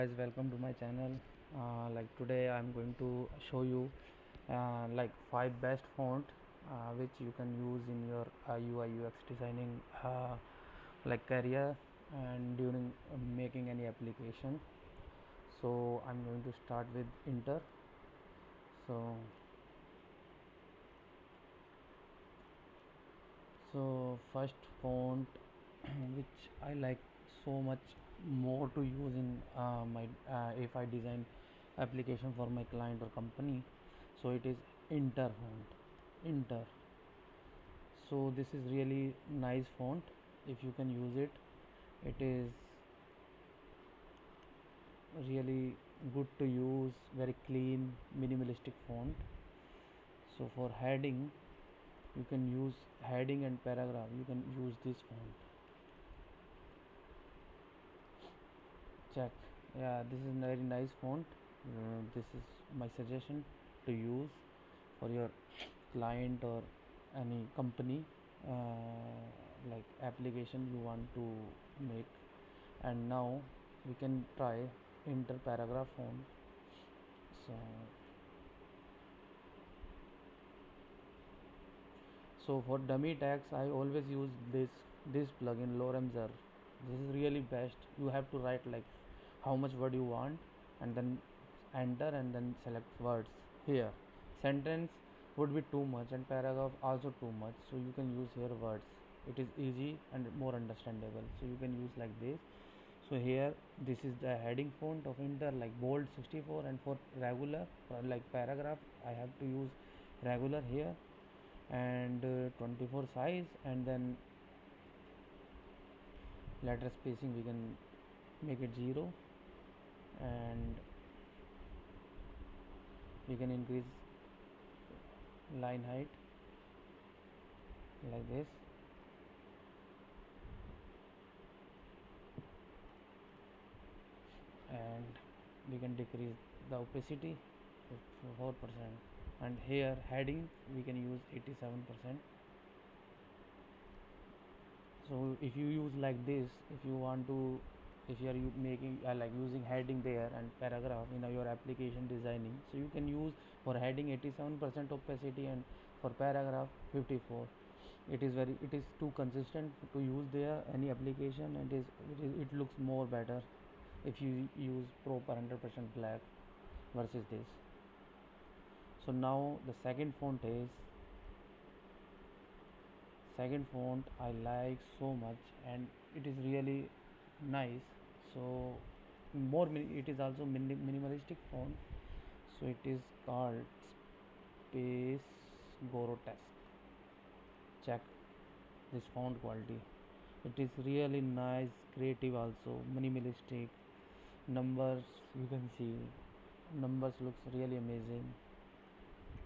Guys, welcome to my channel. Today I'm going to show you like 5 best font which you can use in your UI UX designing career and during making any application. So I'm going to start with Inter. So first font which I like so much more to use in my if I design application for my client or company. So it is Inter font. Inter. So this is really nice font. If you can use it, it is really good to use. Very clean, minimalistic font. So for heading, you can use heading and paragraph. You can use this font. Check. Yeah, this is very nice font. This is my suggestion to use for your client or any company like application you want to make. And now we can try inter paragraph font. So for dummy tags I always use this plugin Lorenzer. This is really best. You have to write like how much word you want and then enter and then select words. Here sentence would be too much and paragraph also too much, so you can use here words. It is easy and more understandable, so you can use like this. So here this is the heading font of inter, like bold 64, and for regular for like paragraph I have to use regular here, and 24 size, and then letter spacing we can make it 0, and we can increase line height like this, and we can decrease the opacity to 4%, and here heading we can use 87%. So if you use like this, if you want to, if you are making like using heading there and paragraph in your application designing, so you can use for heading 87% opacity and for paragraph 54. It is too consistent to use there any application, and it looks more better if you use proper 100% black versus this. So now the second font I like so much, and it is really nice. So it is also minimalistic font. So it is called Space Grotesque. Check this font quality. It is really nice, creative, also minimalistic. Numbers, you can see numbers looks really amazing.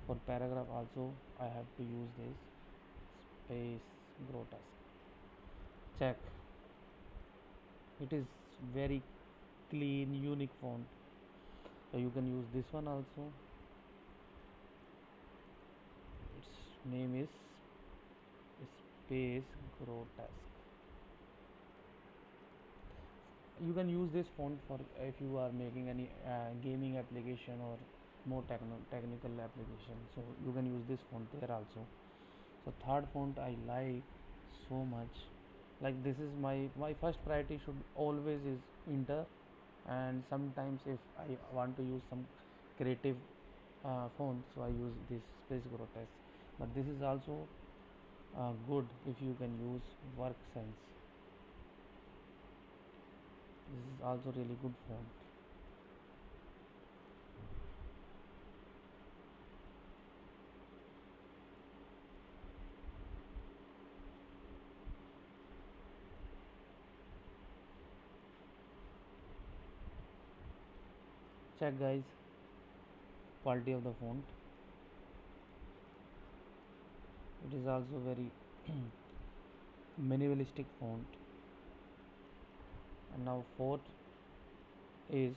For paragraph also I have to use this Space Grotesque. Check. It is very clean, unique font. So you can use this one also. Its name is Space Grotesque. You can use this font for if you are making any gaming application or more technical application, so you can use this font there also. So third font I like so much. Like this is my first priority should always is inter, and sometimes if I want to use some creative font, so I use this Space Grotesque. But this is also good if you can use work sense. This is also really good font. Check guys, quality of the font. It is also very minimalistic font. And now is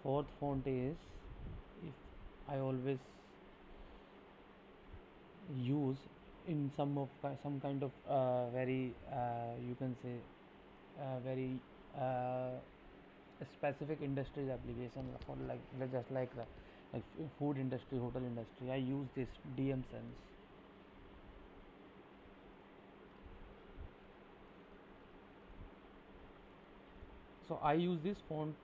fourth font is, if I always use in some kind of very you can say very uh, specific industries application for just like food industry, hotel industry. I use this DM Sense. So I use this font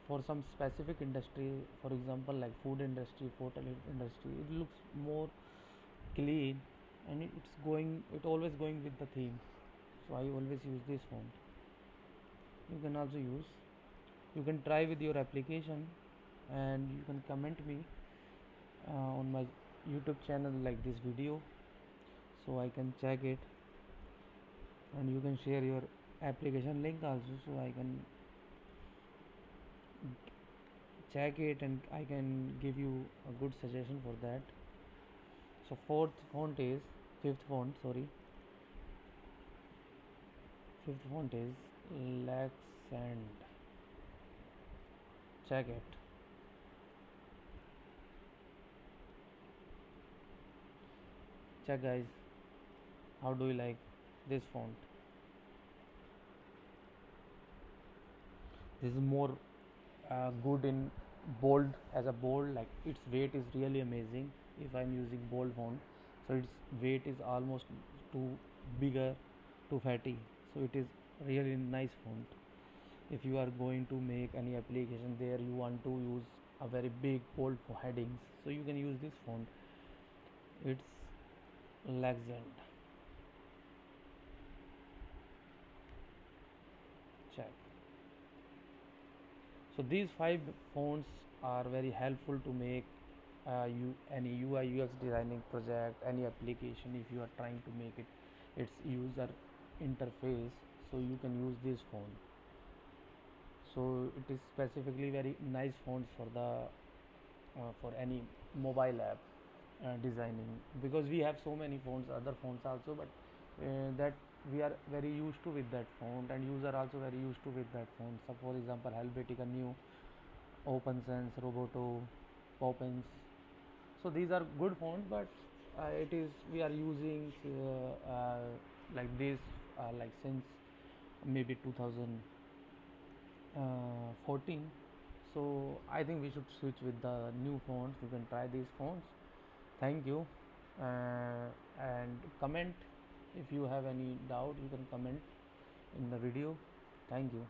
for some specific industry, for example like food industry, hotel industry. It looks more clean, and it always going with the theme. So I always use this font. You can also use, you can try with your application, and you can comment me on my YouTube channel like this video, so I can check it, and you can share your application link also, so I can check it and I can give you a good suggestion for that. So fourth font is fifth font, sorry, fifth font is Laxand. Check it. Check guys, how do you like this font? This is more good in bold, as a bold, like its weight is really amazing if I'm using bold font. So its weight is almost too bigger, too fatty, so it is really nice font. If you are going to make any application there, you want to use a very big bold for headings, so you can use this font. It's Laxant. Check. So these five fonts are very helpful to make any UI UX designing project, any application. If you are trying to make its user interface, so you can use this font. So it is specifically very nice fonts for the for any mobile app designing, because we have so many fonts, other fonts also, but that we are very used to with that font, and user also very used to with that font. So for example Helvetica New, OpenSense, Roboto, Poppins. So these are good fonts, but it is we are using like this like since maybe 2014. So I think we should switch with the new fonts. You can try these fonts. Thank you, and comment if you have any doubt. You can comment in the video. Thank you.